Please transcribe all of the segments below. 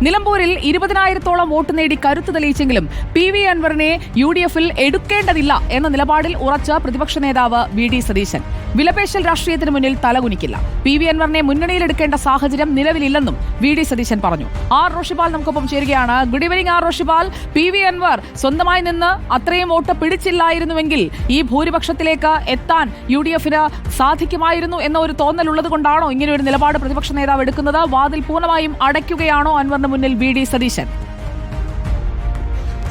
നിലമ്പൂരിൽ 20,000-ഓളം വോട്ട് നേടി കരുത്ത് തെളിയിച്ചെങ്കിലും PV അൻവറിനെ UDF-ൽ എടുക്കേണ്ടതില്ല എന്ന നിലപാടിൽ ഉറച്ച പ്രതിപക്ഷ നേതാവ് VD സതീശൻ. വിലപേശൽ രാഷ്ട്രീയത്തിന് മുന്നിൽ തലകുനിക്കില്ല. PV അൻവറിനെ മുന്നണിയിലെടുക്കേണ്ട സാഹചര്യം നിലവിലില്ലെന്നും VD സതീശൻ പറഞ്ഞു. ആർ റോഷിപാൽ നമുക്കൊപ്പം ചേരുകയാണ്. Good evening R Roshipal. PV Anwar സ്വന്തമായി നിന്ന് അത്രയും വോട്ട് പിടിച്ചില്ലായിരുന്നുവെങ്കിൽ ഈ ഭൂരിപക്ഷത്തിലേക്ക് എത്താൻ UDF-ന് സാധിക്കുമായിരുന്നു എന്ന ഒരു തോന്നലുള്ളത് കൊണ്ടാണോ ഇങ്ങനെ ഒരു നിലപാട് പ്രതിപക്ഷ നേതാവ് എടുക്കുന്നത്? വാതിൽ പൂർണ്ണമായും അടയ്ക്കുകയാണോ അൻവറിന് മുന്നിൽ VD സതീശൻ?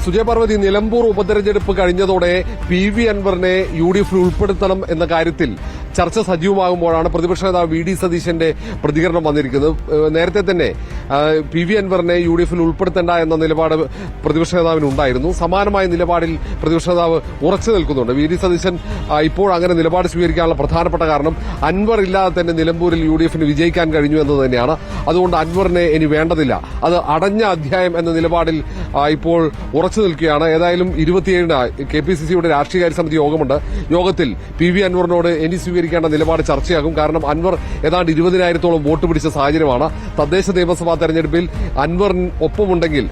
സുജയപാർവതി, നിലമ്പൂർ ഉപതെരഞ്ഞെടുപ്പ് കഴിഞ്ഞതോടെ PV അൻവറിനെ UDF-ൽ ഉൾപ്പെടുത്തണം എന്ന കാര്യത്തിൽ ചർച്ച സജീവമാകുമ്പോഴാണ് പ്രതിപക്ഷ നേതാവ് VD സതീശന്റെ പ്രതികരണം വന്നിരിക്കുന്നത്. നേരത്തെ തന്നെ PV അൻവറിനെ UDF-ൽ ഉൾപ്പെടുത്തേണ്ട എന്ന നിലപാട് പ്രതിപക്ഷ നേതാവിനുണ്ടായിരുന്നു. സമാനമായ നിലപാടിൽ പ്രതിപക്ഷ നേതാവ് ഉറച്ചു നിൽക്കുന്നുണ്ട്. VD സതീശൻ ഇപ്പോൾ അങ്ങനെ നിലപാട് സ്വീകരിക്കാനുള്ള പ്രധാനപ്പെട്ട കാരണം അൻവർ ഇല്ലാതെ തന്നെ നിലമ്പൂരിൽ UDF-ന് വിജയിക്കാൻ കഴിഞ്ഞു എന്നത് തന്നെയാണ്. അതുകൊണ്ട് അൻവറിനെ ഇനി വേണ്ടതില്ല, അത് അടഞ്ഞ അധ്യായം എന്ന നിലപാടിൽ ഇപ്പോൾ ഉറച്ചു നിൽക്കുകയാണ്. ഏതായാലും 27-ന് KPCC-യുടെ രാഷ്ട്രീയകാര്യ സമിതി യോഗമുണ്ട്. യോഗത്തിൽ PV അൻവറിനോട് ഇനി സ്വീകരിക്കേണ്ട നിലപാട് ചർച്ചയാകും. കാരണം അൻവർ ഏതാണ്ട് 20,000-ഓളം വോട്ട് പിടിച്ച സാഹചര്യമാണ്. തദ്ദേശ നിയമസഭാ തെരഞ്ഞെടുപ്പിൽ അൻവർ ഒപ്പമുണ്ടെങ്കിൽ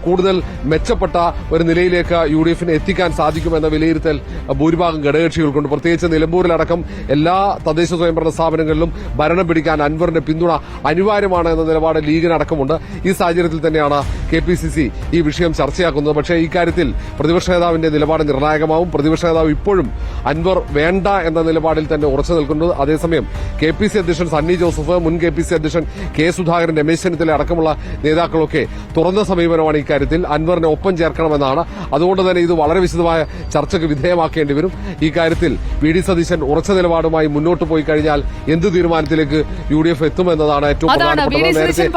കൂടുതൽ മെച്ചപ്പെട്ട ഒരു നിലയിലേക്ക് UDF-ന് എത്തിക്കാൻ സാധിക്കുമെന്ന വിലയിരുത്തൽ ഭൂരിഭാഗം ഘടകകക്ഷികൾക്കുണ്ട്. പ്രത്യേകിച്ച് നിലമ്പൂരിലടക്കം എല്ലാ തദ്ദേശ സ്വയംഭരണ സ്ഥാപനങ്ങളിലും ഭരണം പിടിക്കാൻ അൻവറിന്റെ പിന്തുണ അനിവാര്യമാണ് എന്ന നിലപാട് ലീഗിനടക്കമുണ്ട്. ഈ സാഹചര്യത്തിൽ തന്നെയാണ് KPCC ഈ വിഷയം ചർച്ചയാക്കുന്നത്. പക്ഷേ ഇക്കാര്യത്തിൽ പ്രതിപക്ഷ നേതാവിന്റെ നിലപാട് നിർണായകമാവും. പ്രതിപക്ഷ നേതാവ് ഇപ്പോഴും അൻവർ വേണ്ട എന്ന നിലപാടിൽ തന്നെ ഉറച്ചു നിൽക്കുന്നത്. അതേസമയം KPC അധ്യക്ഷൻ സണ്ണി ജോസഫ്, മുൻ KPC അധ്യക്ഷൻ K സുധാകരൻ, രമേശ് ചെന്നിത്തല അടക്കമുള്ള നേതാക്കളൊക്കെ തുറന്ന സമീപനമാണ് ഇക്കാര്യത്തിൽ. അൻവറിനെ ഒപ്പം ചേർക്കണമെന്നാണ്. അതുകൊണ്ട് തന്നെ ഇത് വളരെ വിശദമായ ചർച്ചയ്ക്ക് വിധേയമാക്കേണ്ടി വരും. ഈ കാര്യത്തിൽ VD സതീശൻ ഉറച്ച നിലപാടുമായി മുന്നോട്ട് പോയി കഴിഞ്ഞാൽ എന്ത് തീരുമാനത്തിലേക്ക് UDF എത്തുമെന്നതാണ് ഏറ്റവും പ്രധാനപ്പെട്ടത്. നേരത്തെ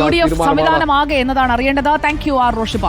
UDF സംവിധാനമാകെ എന്നതാണ് അറിയേണ്ടത്. Thank you are Roshipal.